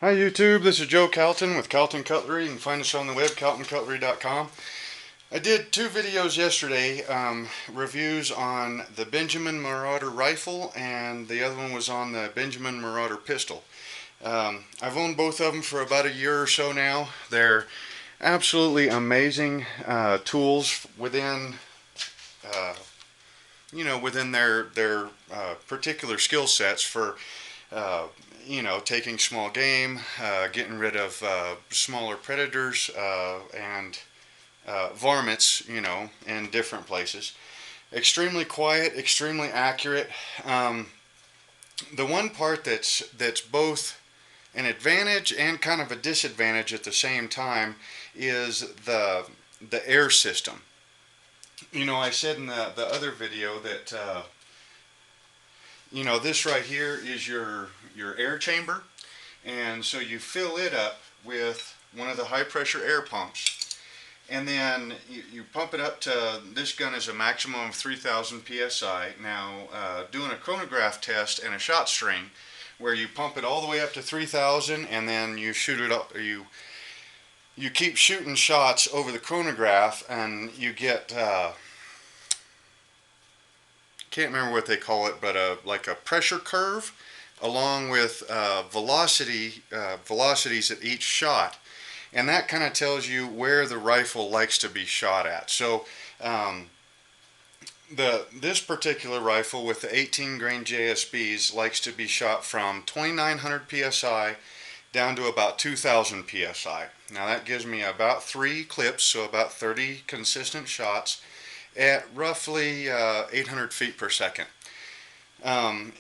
Hi YouTube, this is Joe Calton with Calton Cutlery. You can find us on the web, caltoncutlery.com. I did two videos yesterday, reviews on the Benjamin Marauder rifle, and the other one was on the Benjamin Marauder pistol. I've owned both of them for about a year or so now. They're absolutely amazing tools within, uh, within their particular skill sets for uh, taking small game, getting rid of smaller predators and varmints, in different places. Extremely quiet, extremely accurate. Um, the one part that's both an advantage and kind of a disadvantage at the same time is the air system. I said in the other video that this right here is your air chamber, and so you fill it up with one of the high pressure air pumps, and then you pump it up to, this gun is a maximum of 3,000 psi. Now doing a chronograph test and a shot string where you pump it all the way up to 3,000 and then you shoot it up, you keep shooting shots over the chronograph, and you get can't remember what they call it, but like a pressure curve along with velocities at each shot, and that kind of tells you where the rifle likes to be shot at. So this particular rifle with the 18 grain JSBs likes to be shot from 2,900 psi down to about 2,000 psi. Now that gives me about 3 clips, so about 30 consistent shots at roughly 800 feet per second.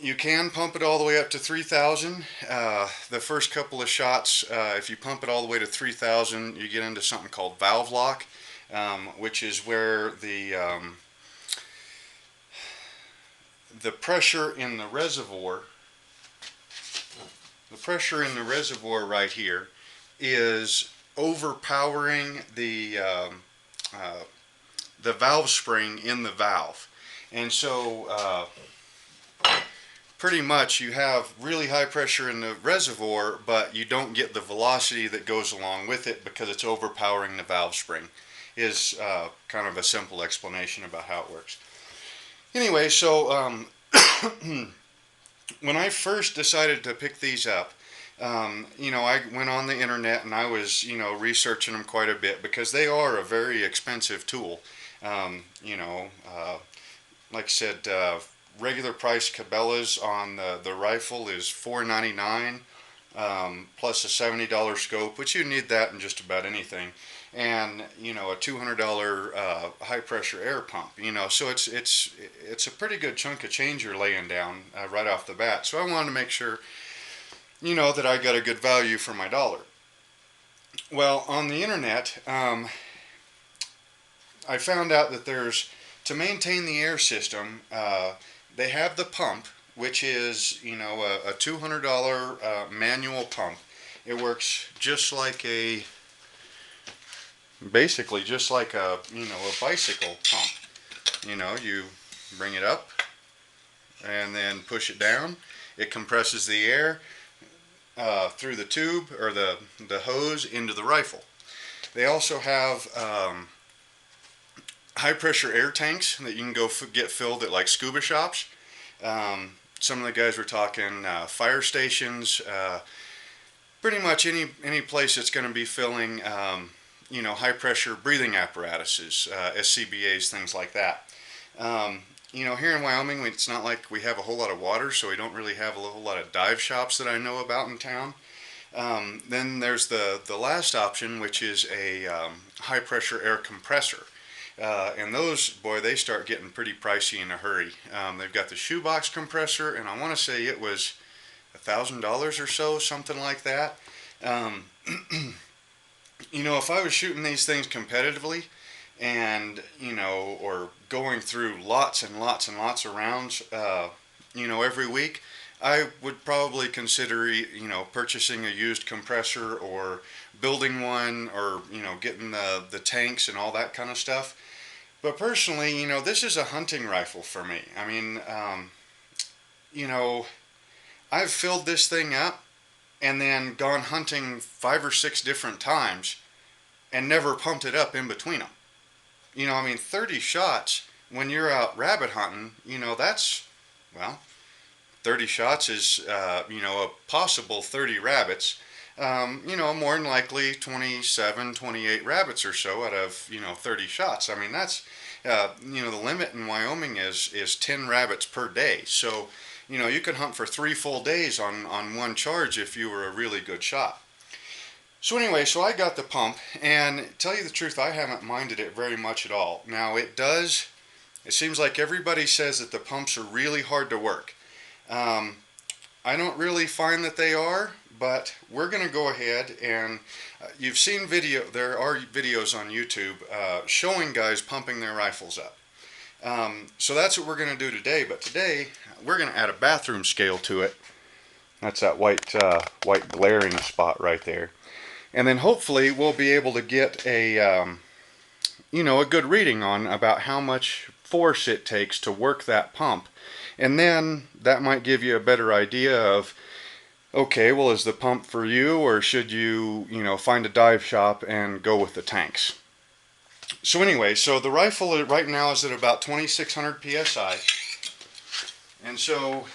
You can pump it all the way up to 3,000. The first couple of shots, if you pump it all the way to 3,000, you get into something called valve lock, which is where the pressure in the pressure in the reservoir right here is overpowering the valve spring in the valve. And so pretty much you have really high pressure in the reservoir, but you don't get the velocity that goes along with it because it's overpowering the valve spring, is kind of a simple explanation about how it works. Anyway, so when I first decided to pick these up, I went on the internet and I was, researching them quite a bit because they are a very expensive tool. Um, you know, uh, like I said, regular price Cabela's on the rifle is $4.99, plus a $70 scope, which you need that in just about anything, and a $200 high pressure air pump. So it's a pretty good chunk of change you're laying down right off the bat. So I wanted to make sure that I got a good value for my dollar. Well, on the internet, I found out that to maintain the air system, they have the pump, which is, a $200 manual pump. It works basically just like a bicycle pump. You bring it up and then push it down. It compresses the air through the tube or the hose into the rifle. They also have high pressure air tanks that you can go get filled at like scuba shops. Some of the guys were talking fire stations, pretty much any place that's going to be filling high pressure breathing apparatuses, SCBAs, things like that. Here in Wyoming, it's not like we have a whole lot of water, so we don't really have a whole lot of dive shops that I know about in town. Then there's the last option, which is a high pressure air compressor. And those, boy, they start getting pretty pricey in a hurry. They've got the shoebox compressor, and I want to say it was $1,000 or so, something like that. Um, if I was shooting these things competitively, and or going through lots and lots and lots of rounds, every week, I would probably consider, purchasing a used compressor or building one, or getting the tanks and all that kind of stuff. But personally, this is a hunting rifle for me. I mean, you know, I've filled this thing up and then gone hunting 5 or 6 different times and never pumped it up in between them. You know, I mean, 30 shots when you're out rabbit hunting, you know, that's, well, 30 shots is, you know, a possible 30 rabbits. You know, more than likely 27, 28 rabbits or so out of, you know, 30 shots. I mean, that's, you know, the limit in Wyoming is 10 rabbits per day. So, you know, you could hunt for 3 full days on one charge if you were a really good shot. So anyway, so I got the pump, and tell you the truth, I haven't minded it very much at all. Now it seems like everybody says that the pumps are really hard to work. I don't really find that they are, but we're going to go ahead and you've seen there are videos on YouTube showing guys pumping their rifles up. So that's what we're going to do today, but today we're going to add a bathroom scale to it. That's that white glaring spot right there. And then hopefully we'll be able to get a, you know, a good reading on about how much force it takes to work that pump. And then that might give you a better idea of, okay, well, is the pump for you, or should you, you know, find a dive shop and go with the tanks? So anyway, so the rifle right now is at about 2600 psi. And so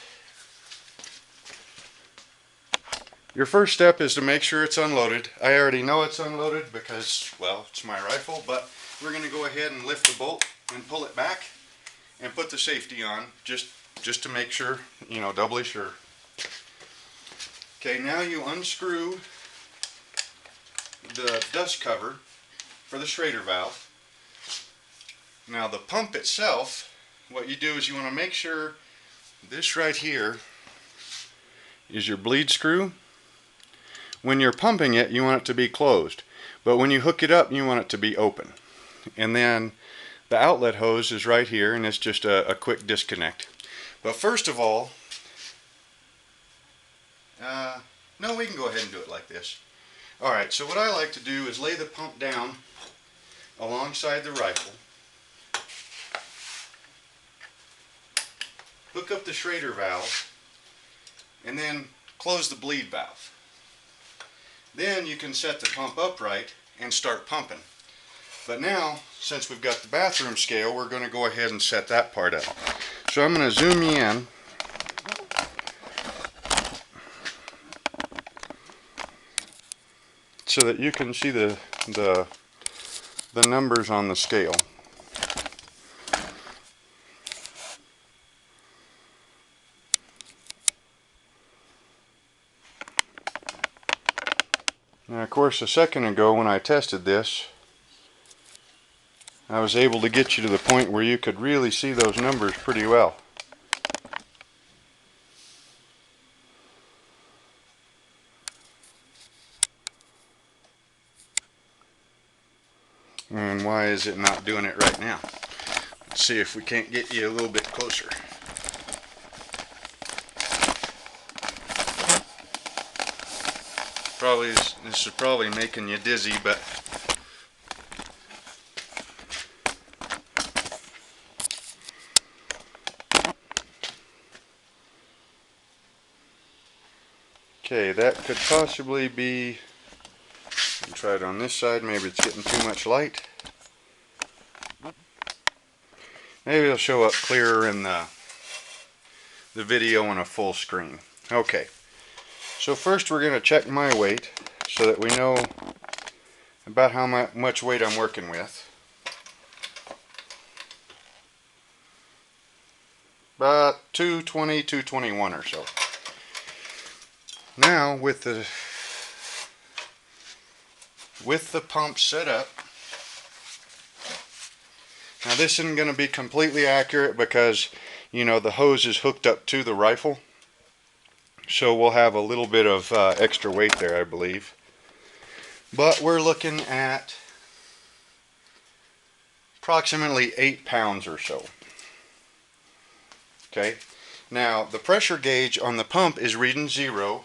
your first step is to make sure it's unloaded. I already know it's unloaded because, well, it's my rifle, but we're going to go ahead and lift the bolt and pull it back and put the safety on just to make sure, you know, doubly sure. Okay, now you unscrew the dust cover for the Schrader valve. Now the pump itself, what you do is you want to make sure this right here is your bleed screw. When you're pumping it, you want it to be closed, but when you hook it up, you want it to be open. And then the outlet hose is right here, and it's just a quick disconnect. But first of all, no, we can go ahead and do it like this. Alright, so what I like to do is lay the pump down alongside the rifle, hook up the Schrader valve, and then close the bleed valve. Then you can set the pump upright and start pumping. But now, since we've got the bathroom scale, we're going to go ahead and set that part up. So I'm going to zoom you in. So that you can see the numbers on the scale. Now, of course, a second ago when I tested this, I was able to get you to the point where you could really see those numbers pretty well. And why is it not doing it right now? Let's see if we can't get you a little bit closer. This is probably making you dizzy, but okay, that could possibly be, I'll try it on this side, maybe it's getting too much light. Maybe it'll show up clearer in the video on a full screen. Okay, so first we're going to check my weight so that we know about how much weight I'm working with. About 220, 221 or so. Now with the pump set up, now this isn't going to be completely accurate because, you know, the hose is hooked up to the rifle, so we'll have a little bit of extra weight there, I believe. But we're looking at approximately 8 pounds or so. Okay, now the pressure gauge on the pump is reading 0,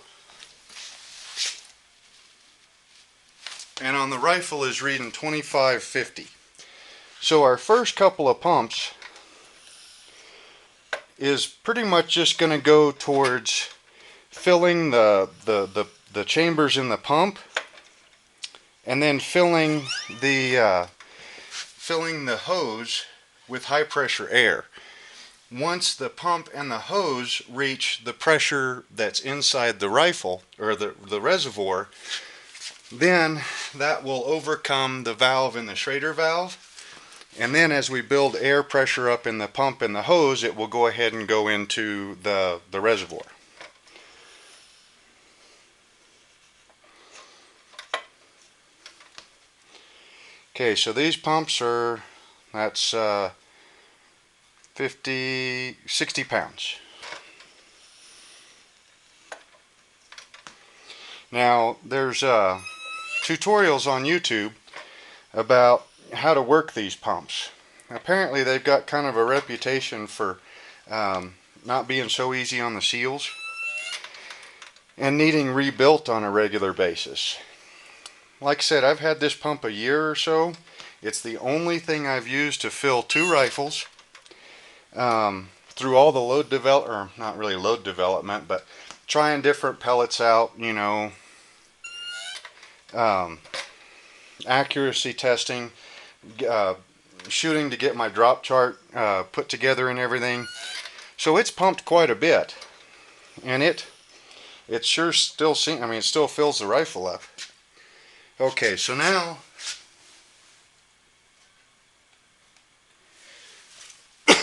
and on the rifle is reading 2550. So our first couple of pumps is pretty much just going to go towards filling the the chambers in the pump, and then filling the hose with high pressure air. Once the pump and the hose reach the pressure that's inside the rifle, or the reservoir, then that will overcome the valve in the Schrader valve. And then as we build air pressure up in the pump and the hose, it will go ahead and go into the reservoir. Okay, so these pumps are, that's 60 pounds. Now, there's tutorials on YouTube about how to work these pumps. Apparently they've got kind of a reputation for not being so easy on the seals and needing rebuilt on a regular basis. Like I said, I've had this pump a year or so. It's the only thing I've used to fill 2 rifles through all the load develop, or not really load development, but trying different pellets out, you know, accuracy testing, shooting to get my drop chart put together and everything. So it's pumped quite a bit, and it sure still seems, I mean, it still fills the rifle up. Okay, so now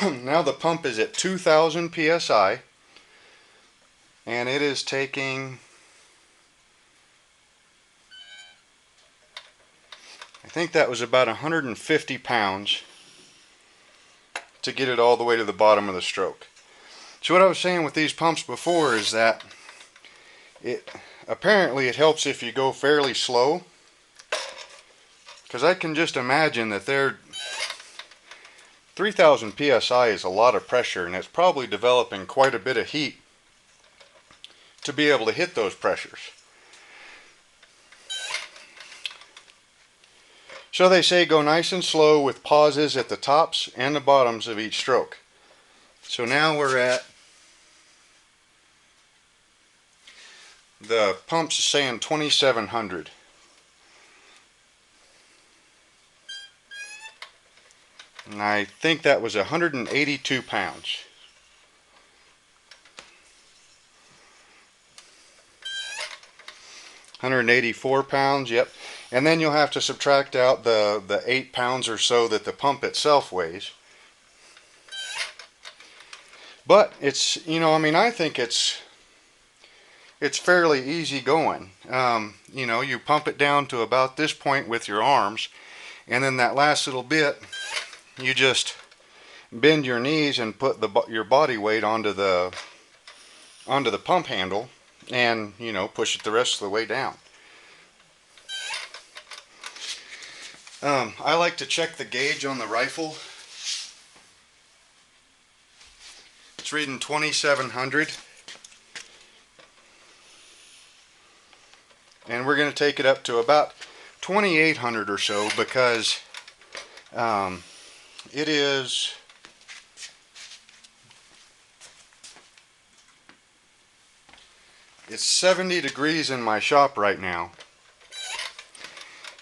now the pump is at 2,000 psi, and it is taking, I think that was about 150 pounds to get it all the way to the bottom of the stroke. So what I was saying with these pumps before is that apparently it helps if you go fairly slow, because I can just imagine that 3,000 psi is a lot of pressure, and it's probably developing quite a bit of heat to be able to hit those pressures. So they say go nice and slow with pauses at the tops and the bottoms of each stroke. So now we're at, the pump's saying 2,700. And I think that was 182 pounds. £184, yep. And then you'll have to subtract out the 8 pounds or so that the pump itself weighs. But it's, you know, I mean, I think it's fairly easy going. You know, you pump it down to about this point with your arms, and then that last little bit, you just bend your knees and put your body weight onto the pump handle, and, you know, push it the rest of the way down. I like to check the gauge on the rifle. It's reading 2,700. And we're going to take it up to about 2,800 or so, because it's 70 degrees in my shop right now.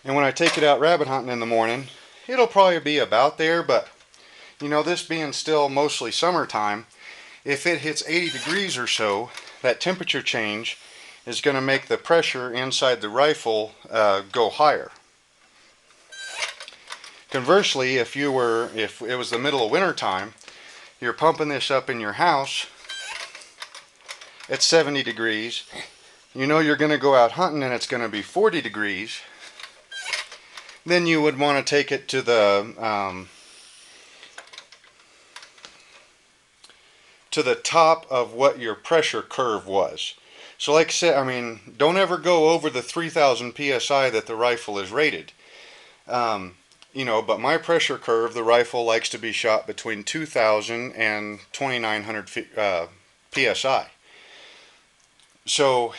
And when I take it out rabbit hunting in the morning, it'll probably be about there, but you know, this being still mostly summertime, if it hits 80 degrees or so, that temperature change is going to make the pressure inside the rifle go higher. Conversely, if it was the middle of winter time, you're pumping this up in your house at 70 degrees, you know you're going to go out hunting and it's going to be 40 degrees, then you would want to take it to the top of what your pressure curve was. So like I said, I mean, don't ever go over the 3,000 psi that the rifle is rated. You know, but my pressure curve, the rifle likes to be shot between 2,000 and 2,900 psi. So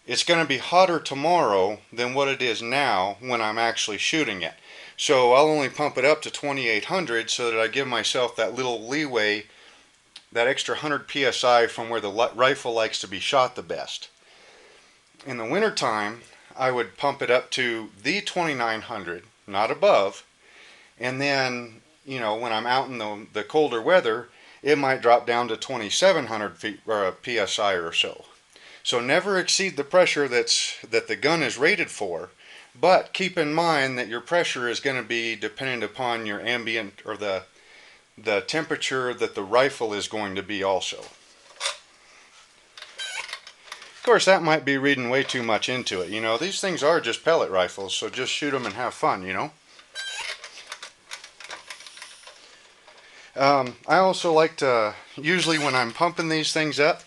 it's going to be hotter tomorrow than what it is now when I'm actually shooting it. So I'll only pump it up to 2,800 so that I give myself that little leeway that extra 100 psi from where the rifle likes to be shot the best. In the wintertime, I would pump it up to the 2900, not above, and then, you know, when I'm out in the colder weather, it might drop down to 2700 psi or so. So never exceed the pressure that the gun is rated for, but keep in mind that your pressure is going to be dependent upon your ambient, or the temperature that the rifle is going to be also. Of course, that might be reading way too much into it. You know, these things are just pellet rifles, so just shoot them and have fun, you know. I also like to, usually when I'm pumping these things up,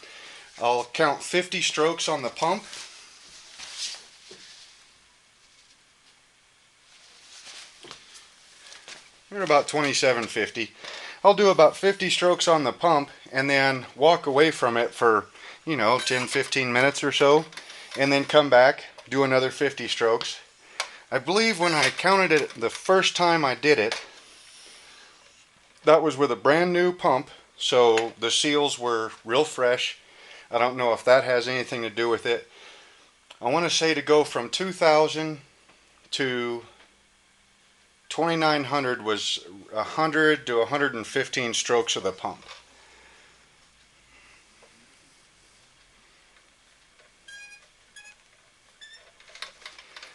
I'll count 50 strokes on the pump. They're about 2750. I'll do about 50 strokes on the pump and then walk away from it for, you know, 10-15 minutes or so, and then come back, do another 50 strokes. I believe when I counted it the first time I did it, that was with a brand new pump, so the seals were real fresh. I don't know if that has anything to do with it. I want to say to go from 2000 to 2900 was 100 to 115 strokes of the pump.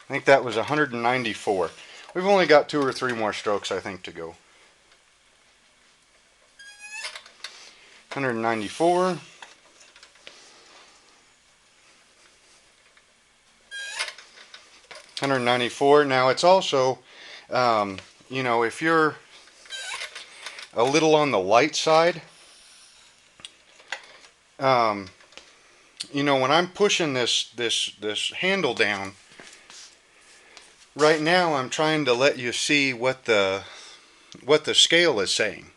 I think that was 194. We've only got 2 or 3 more strokes, I think, to go. 194. 194. Now it's also, you know, if you're a little on the light side, you know, when I'm pushing this handle down, right now I'm trying to let you see what the scale is saying.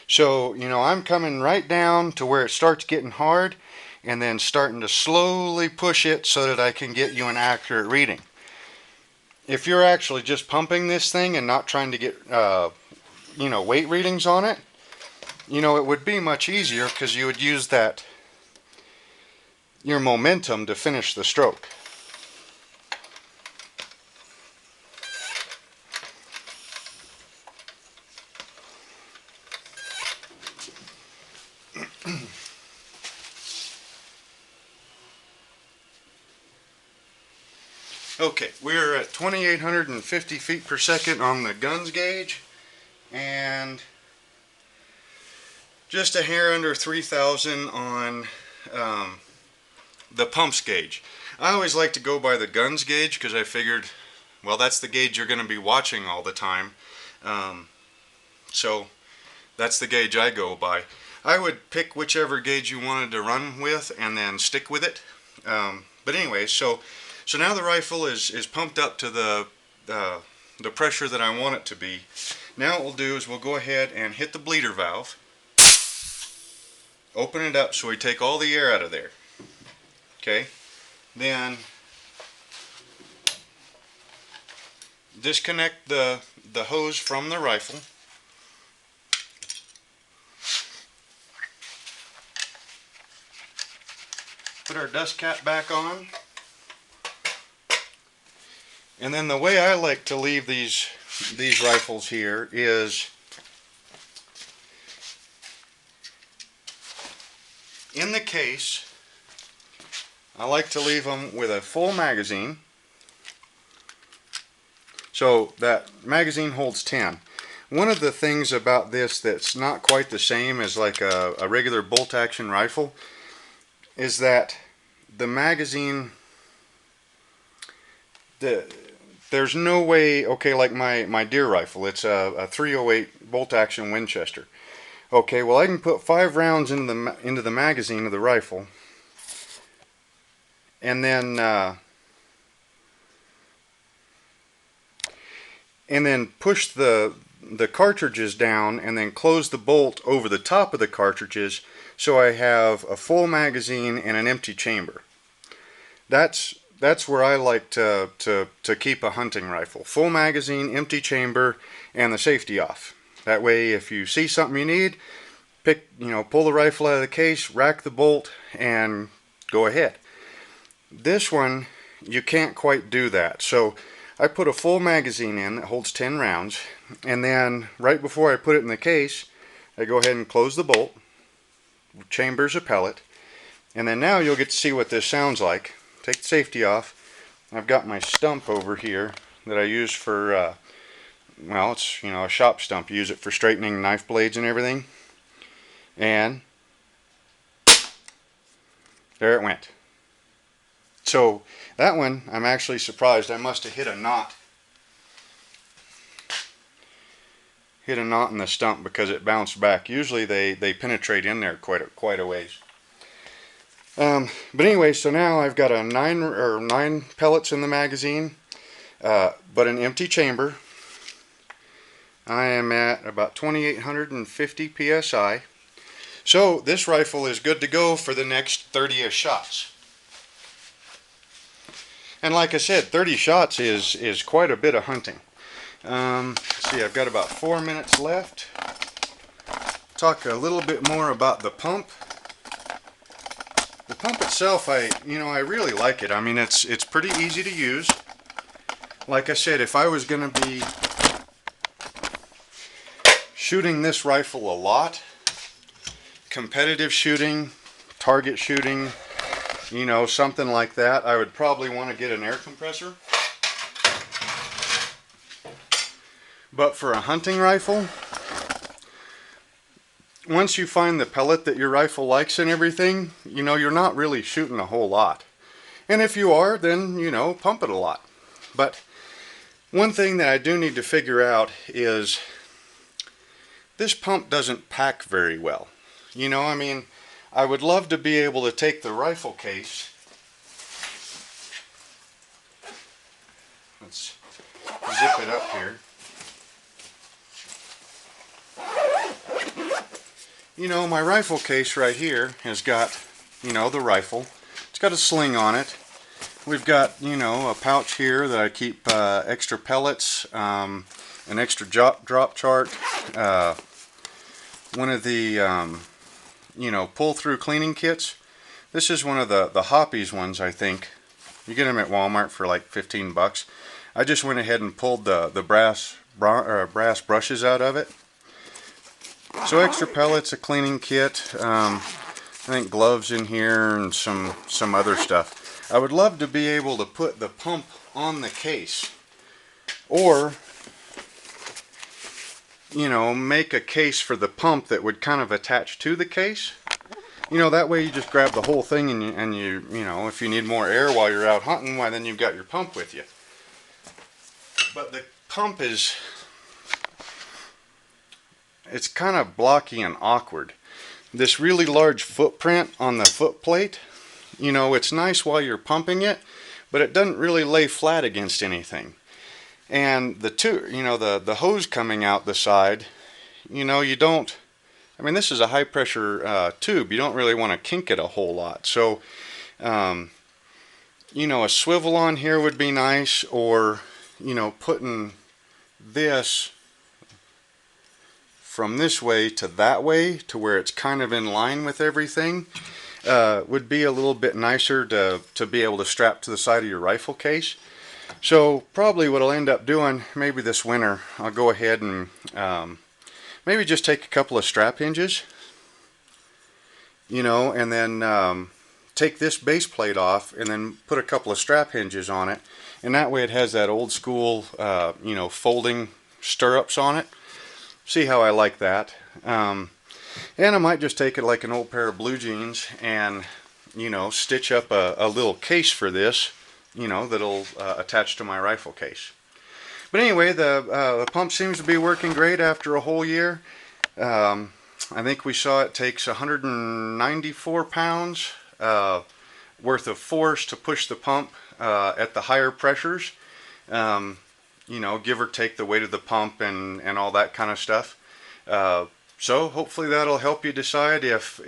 So, you know, I'm coming right down to where it starts getting hard, and then starting to slowly push it so that I can get you an accurate reading. If you're actually just pumping this thing and not trying to get, you know, weight readings on it, you know, it would be much easier because you would use your momentum to finish the stroke. Okay, we're at 2,850 feet per second on the guns gauge, and just a hair under 3,000 on the pumps gauge. I always like to go by the guns gauge because I figured, well, that's the gauge you're going to be watching all the time. So that's the gauge I go by. I would pick whichever gauge you wanted to run with and then stick with it. But anyway, so now the rifle is pumped up to the pressure that I want it to be. Now what we'll do is we'll go ahead and hit the bleeder valve. Open it up so we take all the air out of there. Okay. Then disconnect the hose from the rifle. Put our dust cap back on. And then the way I like to leave these rifles here is in the case, I like to leave them with a full magazine. So that magazine holds 10. One of the things about this that's not quite the same as like a regular bolt action rifle is that the magazine, there's no way, okay, like my deer rifle, it's a 308 bolt action Winchester. Okay, well I can put 5 rounds into the magazine of the rifle, and then push the cartridges down, and then close the bolt over the top of the cartridges, so I have a full magazine and an empty chamber. That's where I like to keep a hunting rifle. Full magazine, empty chamber, and the safety off. That way if you see something you need, pull the rifle out of the case, rack the bolt, and go ahead. This one, you can't quite do that. So I put a full magazine in that holds 10 rounds, and then right before I put it in the case, I go ahead and close the bolt, chambers a pellet, and then now you'll get to see what this sounds like. Take the safety off. I've got my stump over here that I use for, well, it's a shop stump. You use it for straightening knife blades and everything. And there it went. So that one, I'm actually surprised. I must have hit a knot. Hit a knot in the stump because it bounced back. Usually they penetrate in there quite a ways. But anyway, so now I've got a 9 pellets in the magazine, but an empty chamber. I am at about 2,850 psi. So this rifle is good to go for the next 30-ish shots. And like I said, 30 shots is quite a bit of hunting. Let's see, I've got about 4 minutes left. Talk a little bit more about the pump. The pump itself, I really like it. I mean, it's pretty easy to use. Like I said, if I was going to be shooting this rifle a lot, competitive shooting, target shooting, something like that, I would probably want to get an air compressor. But for a hunting rifle, once you find the pellet that your rifle likes and everything, you're not really shooting a whole lot. And if you are, then, pump it a lot. But one thing that I do need to figure out is this pump doesn't pack very well. I mean, I would love to be able to take the rifle case. Let's zip it up here. My rifle case right here has got, the rifle. It's got a sling on it. We've got, a pouch here that I keep extra pellets, an extra drop chart, one of the, pull-through cleaning kits. This is one of the Hoppies ones, I think. You get them at Walmart for like 15 bucks. I just went ahead and pulled the brass brushes out of it. So extra pellets, a cleaning kit, I think gloves in here, and some other stuff. I would love to be able to put the pump on the case, or make a case for the pump that would kind of attach to the case. That way you just grab the whole thing, and you if you need more air while you're out hunting, why then you've got your pump with you. But the pump it's kind of blocky and awkward. This really large footprint on the foot plate, it's nice while you're pumping it, but it doesn't really lay flat against anything. And the hose coming out the side, you don't, I mean, this is a high pressure tube. You don't really want to kink it a whole lot. So, a swivel on here would be nice, or, putting this from this way to that way to where it's kind of in line with everything would be a little bit nicer to be able to strap to the side of your rifle case. So probably what I'll end up doing, maybe this winter, I'll go ahead and maybe just take a couple of strap hinges, and then take this base plate off and then put a couple of strap hinges on it, and that way it has that old school folding stirrups on it. See how I like that. And I might just take it like an old pair of blue jeans and stitch up a little case for this, that'll attach to my rifle case. But anyway, the pump seems to be working great after a whole year. I think we saw it takes 194 pounds worth of force to push the pump at the higher pressures. Give or take the weight of the pump and all that kind of stuff. So hopefully that'll help you decide if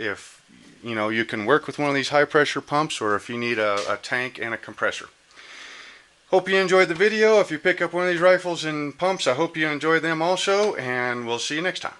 you can work with one of these high pressure pumps, or if you need a tank and a compressor. Hope you enjoyed the video. If you pick up one of these rifles and pumps, I hope you enjoy them also, and we'll see you next time.